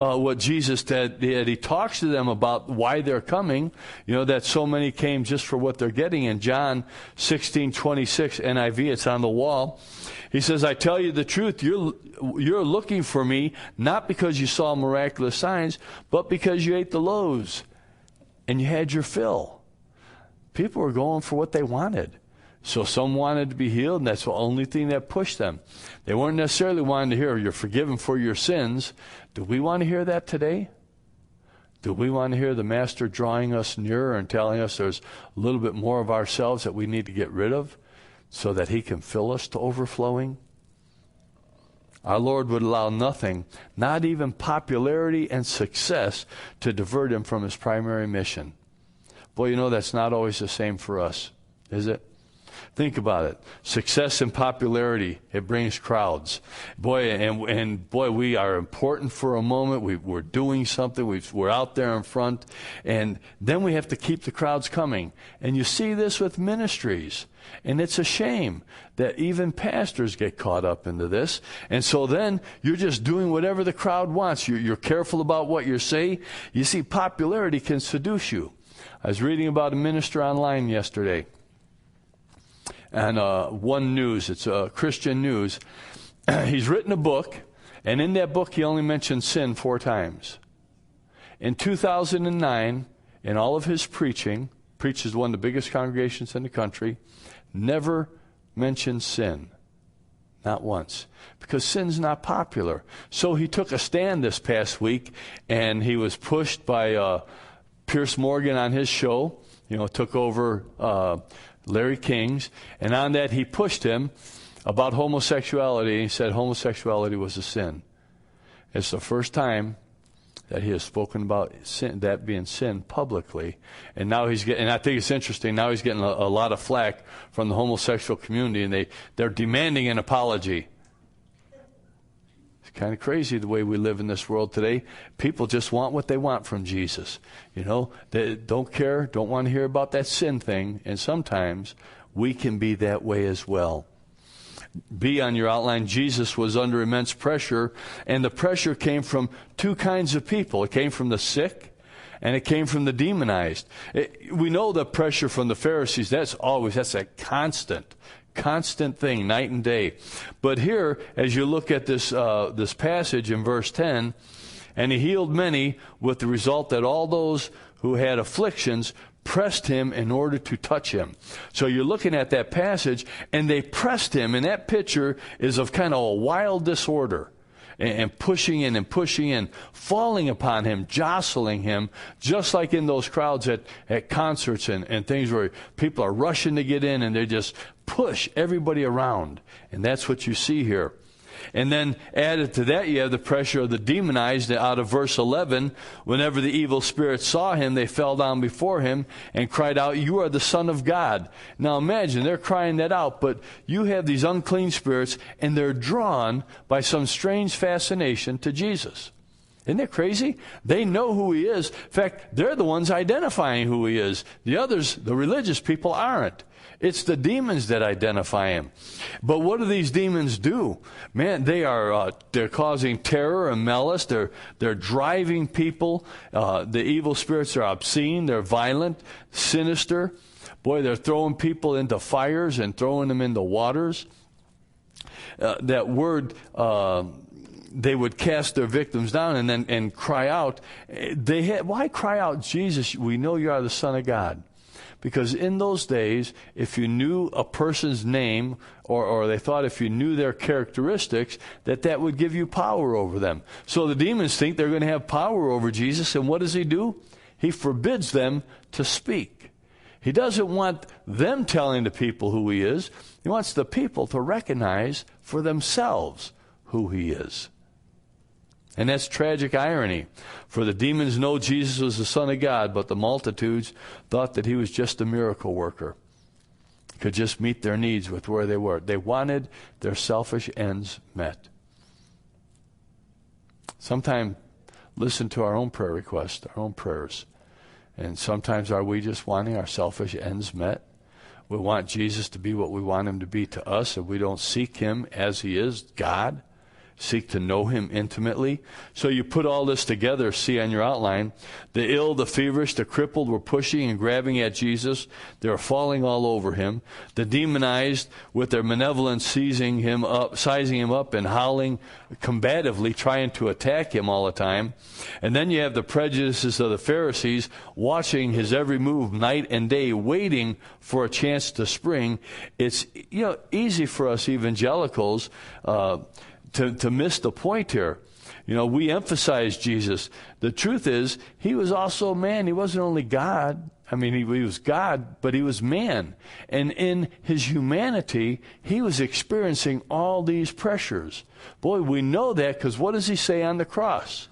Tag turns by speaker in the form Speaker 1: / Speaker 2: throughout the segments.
Speaker 1: what Jesus did. He talks to them about why they're coming, that so many came just for what they're getting. In John 16:26 NIV, it's on the wall. He says, I tell you the truth, you're looking for me, not because you saw miraculous signs, but because you ate the loaves and you had your fill. People were going for what they wanted. So some wanted to be healed, and that's the only thing that pushed them. They weren't necessarily wanting to hear, you're forgiven for your sins. Do we want to hear that today? Do we want to hear the Master drawing us nearer and telling us there's a little bit more of ourselves that we need to get rid of so that he can fill us to overflowing? Our Lord would allow nothing, not even popularity and success, to divert him from his primary mission. Boy, that's not always the same for us, is it? Think about it. Success and popularity, it brings crowds. Boy, and we are important for a moment. We're doing something. We're out there in front. And then we have to keep the crowds coming. And you see this with ministries. And it's a shame that even pastors get caught up into this. And so then you're just doing whatever the crowd wants. You're careful about what you say. You see, popularity can seduce you. I was reading about a minister online yesterday. And One News, it's Christian News. He's written a book, and in that book he only mentions sin 4 times. In 2009, in all of his preaches one of the biggest congregations in the country, never mentioned sin. Not once. Because sin's not popular. So he took a stand this past week, and he was pushed by Pierce Morgan on his show. Took over Larry King's, and on that he pushed him about homosexuality. He said homosexuality was a sin. It's the first time that he has spoken about sin, that being sin, publicly. And now he's getting, and I think it's interesting, now he's getting a lot of flack from the homosexual community, and they're demanding an apology. It's kind of crazy the way we live in this world today. People just want what they want from Jesus. They don't care, don't want to hear about that sin thing. And sometimes we can be that way as well. B on your outline, Jesus was under immense pressure, and the pressure came from 2 kinds of people. It came from the sick, and it came from the demonized. We know the pressure from the Pharisees. That's a constant thing, night and day. But here, as you look at this passage in verse 10, and he healed many, with the result that all those who had afflictions pressed him in order to touch him. So you're looking at that passage, and they pressed him, and that picture is of kind of a wild disorder. And pushing in, falling upon him, jostling him, just like in those crowds at concerts and things where people are rushing to get in and they just push everybody around. And that's what you see here. And then added to that, you have the pressure of the demonized out of verse 11. Whenever the evil spirits saw him, they fell down before him and cried out, "You are the Son of God." Now imagine, they're crying that out, but you have these unclean spirits, and they're drawn by some strange fascination to Jesus. Isn't that crazy? They know who he is. In fact, they're the ones identifying who he is. The others, the religious people, aren't. It's the demons that identify him. But what do these demons do? Man, they're causing terror and malice. They're driving people. The evil spirits are obscene. They're violent, sinister. Boy, they're throwing people into fires and throwing them into waters. That word, they would cast their victims down and cry out. Why cry out, "Jesus, we know you are the Son of God"? Because in those days, if you knew a person's name, or they thought if you knew their characteristics, that would give you power over them. So the demons think they're going to have power over Jesus, and what does he do? He forbids them to speak. He doesn't want them telling the people who he is. He wants the people to recognize for themselves who he is. And that's tragic irony. For the demons know Jesus was the Son of God, but the multitudes thought that he was just a miracle worker. Could just meet their needs with where they were. They wanted their selfish ends met. Sometimes listen to our own prayer requests, our own prayers. And sometimes are we just wanting our selfish ends met? We want Jesus to be what we want him to be to us, and we don't seek him as he is, God. seek to know him intimately. So you put all this together, see on your outline, the ill, the feverish, the crippled were pushing and grabbing at Jesus. They were falling all over him. The demonized, with their malevolence, sizing him up and howling combatively, trying to attack him all the time. And then you have the prejudices of the Pharisees watching his every move night and day, waiting for a chance to spring. It's easy for us evangelicals to miss the point here. We emphasize Jesus. The truth is, he was also man. He wasn't only God. I mean, he was God, but he was man. And in his humanity, he was experiencing all these pressures. Boy, we know that because what does he say on the cross?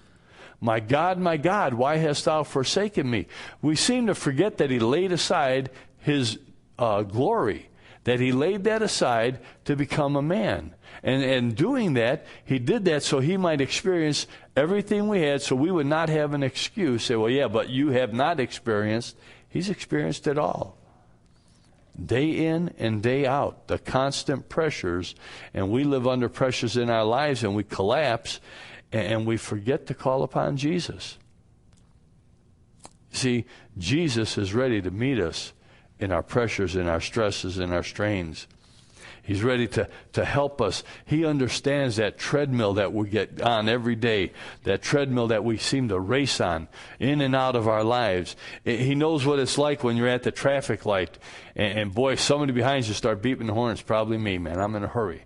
Speaker 1: My God, why hast thou forsaken me? We seem to forget that he laid aside his glory, that he laid that aside to become a man. And doing that, he did that so he might experience everything we had, so we would not have an excuse. Say, well, yeah, but you have not experienced. He's experienced it all. Day in and day out, the constant pressures, and we live under pressures in our lives, and we collapse, and we forget to call upon Jesus. See, Jesus is ready to meet us in our pressures, in our stresses, in our strains. He's ready to help us. He understands that treadmill that we get on every day, that treadmill that we seem to race on, in and out of our lives. He knows what it's like when you're at the traffic light, and boy, somebody behind you start beeping the horn. It's probably me, man. I'm in a hurry.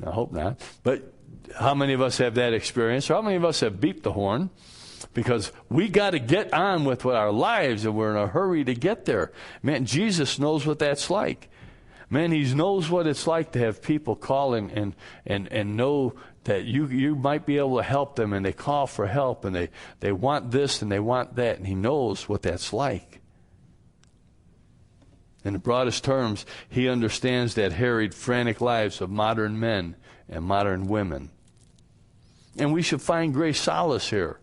Speaker 1: I hope not. But how many of us have that experience? Or how many of us have beeped the horn? Because we got to get on with our lives, and we're in a hurry to get there. Man, Jesus knows what that's like. Man, he knows what it's like to have people call and know that you might be able to help them, and they call for help, and they want this and they want that, and he knows what that's like. In the broadest terms, he understands that harried, frantic lives of modern men and modern women. And we should find great solace here,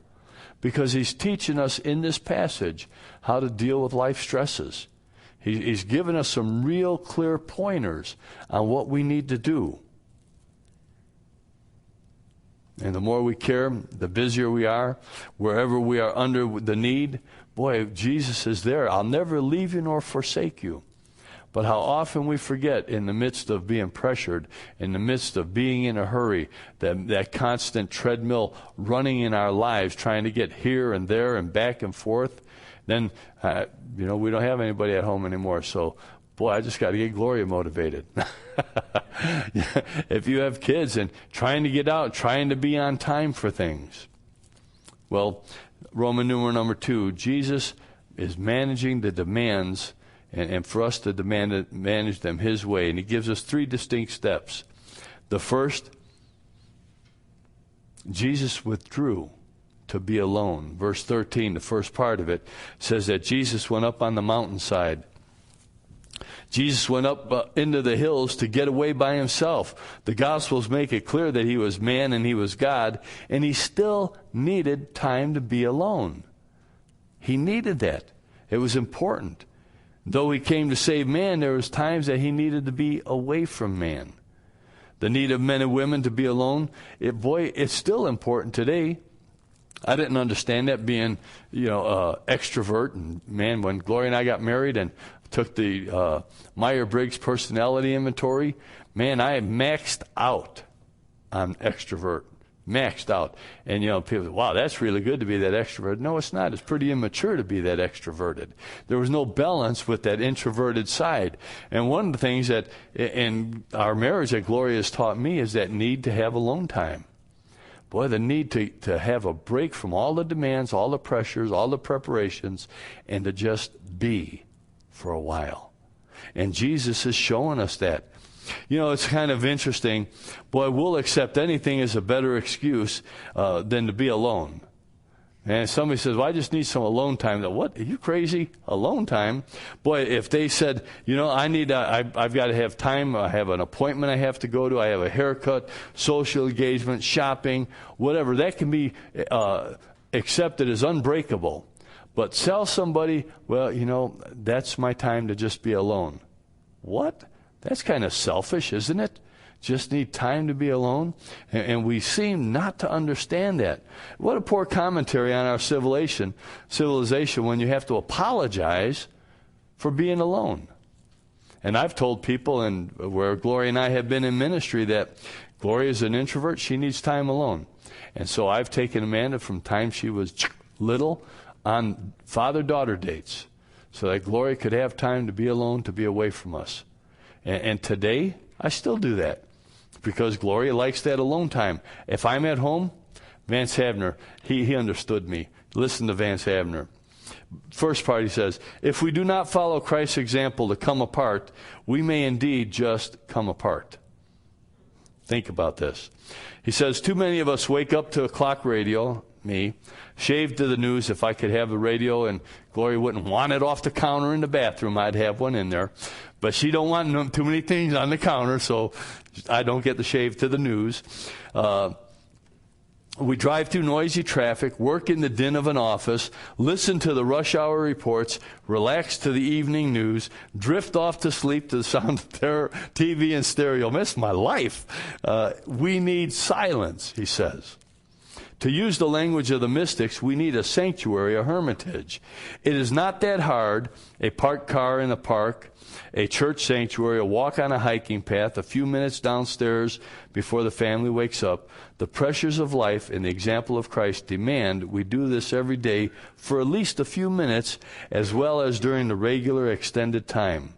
Speaker 1: because he's teaching us in this passage how to deal with life stresses. He's given us some real clear pointers on what we need to do. And the more we care, the busier we are, wherever we are under the need, boy, Jesus is there. I'll never leave you nor forsake you. But how often we forget in the midst of being pressured, in the midst of being in a hurry, that constant treadmill running in our lives, trying to get here and there and back and forth. Then, we don't have anybody at home anymore. So, boy, I just got to get Gloria motivated. If you have kids and trying to get out, trying to be on time for things. Well, Roman numeral number 2, Jesus is managing the demands, and for us to manage them his way. And he gives us 3 distinct steps. The first, Jesus withdrew to be alone. Verse 13, the first part of it, says that Jesus went up on the mountainside. Jesus went up into the hills to get away by himself. The Gospels make it clear that he was man and he was God, and he still needed time to be alone. He needed that. It was important. Though he came to save man, there was times that he needed to be away from man. The need of men and women to be alone, it's still important today. I didn't understand that, being, extrovert. And man, when Gloria and I got married and took the Myers-Briggs personality inventory, man, I maxed out on extrovert. Maxed out. And, people say, wow, that's really good to be that extrovert. No, it's not. It's pretty immature to be that extroverted. There was no balance with that introverted side. And one of the things that in our marriage that Gloria has taught me is that need to have alone time. Boy, the need to have a break from all the demands, all the pressures, all the preparations, and to just be for a while. And Jesus is showing us that. It's kind of interesting. Boy, we'll accept anything as a better excuse than to be alone. And somebody says, well, I just need some alone time. What? Are you crazy? Alone time? Boy, if they said, I've got to have time. I have an appointment I have to go to. I have a haircut, social engagement, shopping, whatever. That can be accepted as unbreakable. But tell somebody, well, that's my time to just be alone. What? That's kind of selfish, isn't it? just need time to be alone. And we seem not to understand that. What a poor commentary on our civilization when you have to apologize for being alone. And I've told people, and where Gloria and I have been in ministry, that Gloria is an introvert. She needs time alone. And so I've taken Amanda from time she was little on father-daughter dates so that Gloria could have time to be alone, to be away from us. And today, I still do that because Gloria likes that alone time. If I'm at home, Vance Havner, he understood me. Listen to Vance Havner. First part, he says, if we do not follow Christ's example to come apart, we may indeed just come apart. Think about this. He says, too many of us wake up to a clock radio, me, shave to the news. If I could have the radio and Gloria wouldn't want it off the counter in the bathroom, I'd have one in there. But she don't want too many things on the counter, so I don't get the shave to the news. We drive through noisy traffic, work in the din of an office, listen to the rush hour reports, relax to the evening news, drift off to sleep to the sound of TV and stereo. Miss my life. We need silence, he says. To use the language of the mystics, we need a sanctuary, a hermitage. It is not that hard, a parked car in a park, a church sanctuary, a walk on a hiking path, a few minutes downstairs before the family wakes up. The pressures of life and the example of Christ demand we do this every day for at least a few minutes, as well as during the regular extended time.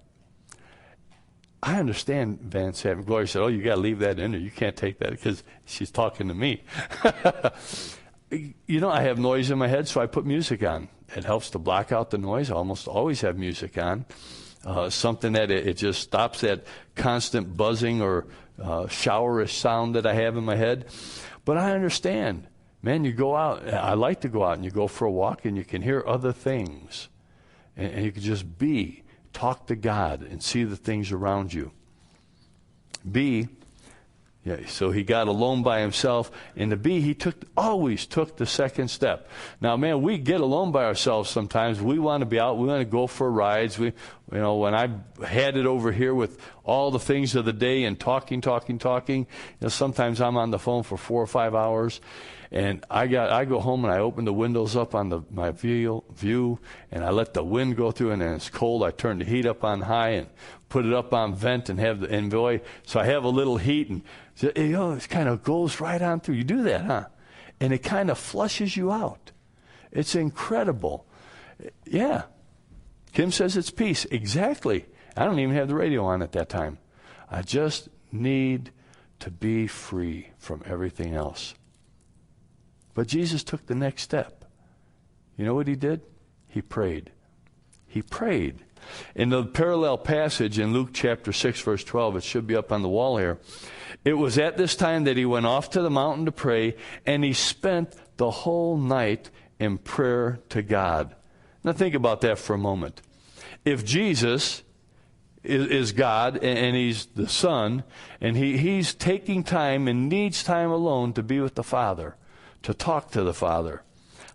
Speaker 1: I understand Vance having. Gloria said, oh, you got to leave that in there. You can't take that because she's talking to me. You know, I have noise in my head, so I put music on. It helps to block out the noise. I almost always have music on. Something that it just stops that constant buzzing or showerish sound that I have in my head. But I understand. Man, you go out. I like to go out and you go for a walk and you can hear other things. And you can just be. Talk to God and see the things around you. So he got alone by himself. And he always took the second step. Now, man, we get alone by ourselves sometimes. We want to be out. We want to go for rides. When I had it over here with all the things of the day and talking, sometimes I'm on the phone for 4 or 5 hours. And I go home and I open the windows up on my view, and I let the wind go through, and then it's cold. I turn the heat up on high and put it up on vent and enjoy. So I have a little heat, and it kind of goes right on through. You do that, huh? And it kind of flushes you out. It's incredible. Yeah. Kim says it's peace. Exactly. I don't even have the radio on at that time. I just need to be free from everything else. But Jesus took the next step. You know what he did? He prayed. He prayed. In the parallel passage in Luke chapter 6, verse 12, it should be up on the wall here. It was at this time that he went off to the mountain to pray, and he spent the whole night in prayer to God. Now think about that for a moment. If Jesus is God and he's the Son, and he's taking time and needs time alone to be with the Father, to talk to the Father,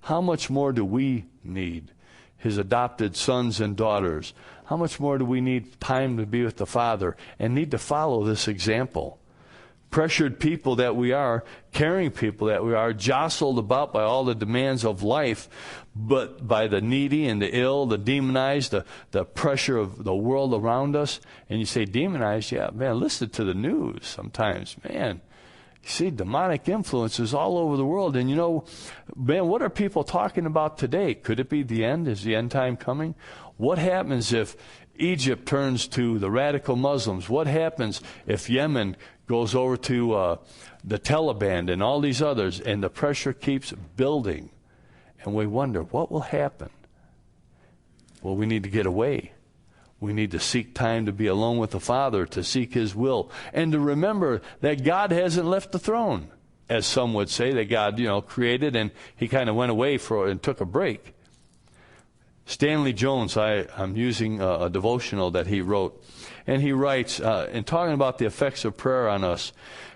Speaker 1: how much more do we need, his adopted sons and daughters? How much more do we need time to be with the Father and need to follow this example? Pressured people that we are, caring people that we are, jostled about by all the demands of life, but by the needy and the ill, the demonized, the pressure of the world around us. And you say demonized? Yeah, man, listen to the news sometimes, man. You see demonic influences all over the world. And man, what are people talking about today? Could it be the end? Is the end time coming? What happens if Egypt turns to the radical Muslims? What happens if Yemen goes over to the Taliban and all these others, and the pressure keeps building? And we wonder, what will happen? Well, we need to get away. We need to seek time to be alone with the Father, to seek his will, and to remember that God hasn't left the throne, as some would say, that God, created and he kind of went away and took a break. Stanley Jones, I'm using a devotional that he wrote, and he writes, in talking about the effects of prayer on us,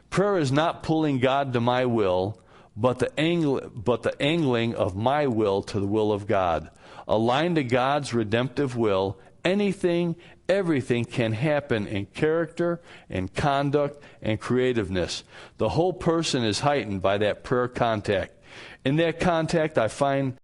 Speaker 1: prayer is not pulling God to my will, but the angling of my will to the will of God, aligned to God's redemptive will, anything, everything can happen in character and conduct and creativeness. The whole person is heightened by that prayer contact. In that contact, I find